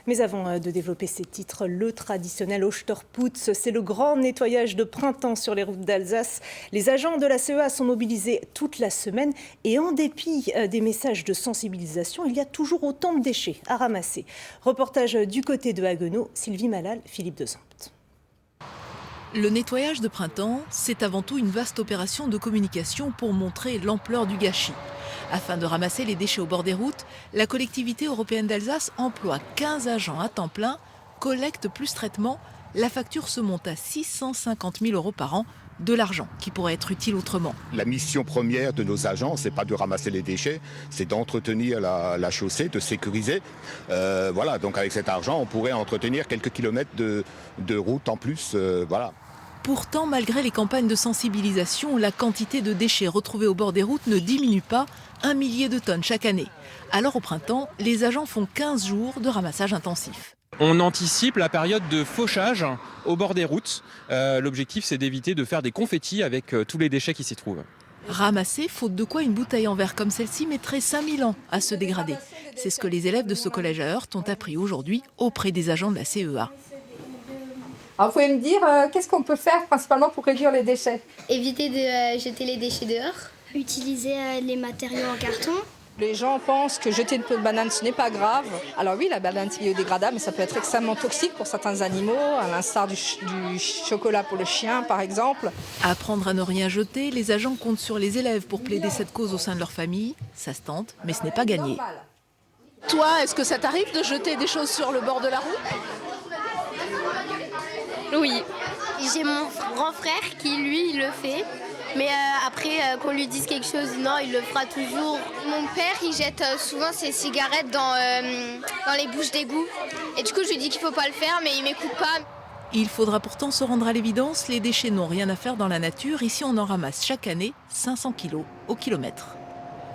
Mais avant de développer ces titres, le traditionnel Osterputz, c'est le grand nettoyage de printemps sur les routes d'Alsace. Les agents de la CEA sont mobilisés toute la semaine et en dépit des messages de sensibilisation, il y a toujours autant de déchets à ramasser. Reportage du côté de Haguenau, Sylvie Malal, Philippe de Sampte. Le nettoyage de printemps, c'est avant tout une vaste opération de communication pour montrer l'ampleur du gâchis. Afin de ramasser les déchets au bord des routes, la collectivité européenne d'Alsace emploie 15 agents à temps plein, collecte plus traitement. La facture se monte à 650 000 € par an, de l'argent qui pourrait être utile autrement. La mission première de nos agents, c'est pas de ramasser les déchets, c'est d'entretenir la chaussée, de sécuriser. Voilà, donc avec cet argent, on pourrait entretenir quelques kilomètres de route en plus. Voilà. Pourtant, malgré les campagnes de sensibilisation, la quantité de déchets retrouvés au bord des routes ne diminue pas, 1 millier de tonnes chaque année. Alors au printemps, les agents font 15 jours de ramassage intensif. On anticipe la période de fauchage au bord des routes. L'objectif, c'est d'éviter de faire des confettis avec tous les déchets qui s'y trouvent. Ramasser, faute de quoi une bouteille en verre comme celle-ci mettrait 5000 ans à se dégrader. C'est ce que les élèves de ce collège à Heurt ont appris aujourd'hui auprès des agents de la CEA. Alors, vous pouvez me dire, qu'est-ce qu'on peut faire principalement pour réduire les déchets? Éviter de jeter les déchets dehors. Utiliser les matériaux en carton. Les gens pensent que jeter une peau de banane, ce n'est pas grave. Alors oui, la banane est biodégradable, mais ça peut être extrêmement toxique pour certains animaux, à l'instar du chocolat pour le chien, par exemple. Apprendre à ne rien jeter, les agents comptent sur les élèves pour plaider cette cause au sein de leur famille. Ça se tente, mais ce n'est pas gagné. Toi, est-ce que ça t'arrive de jeter des choses sur le bord de la route? Oui. J'ai mon grand frère qui, lui, il le fait. Mais après, qu'on lui dise quelque chose, non, il le fera toujours. Mon père, il jette souvent ses cigarettes dans les bouches d'égout. Et du coup, je lui dis qu'il ne faut pas le faire, mais il ne m'écoute pas. Il faudra pourtant se rendre à l'évidence, les déchets n'ont rien à faire dans la nature. Ici, on en ramasse chaque année 500 kilos au kilomètre.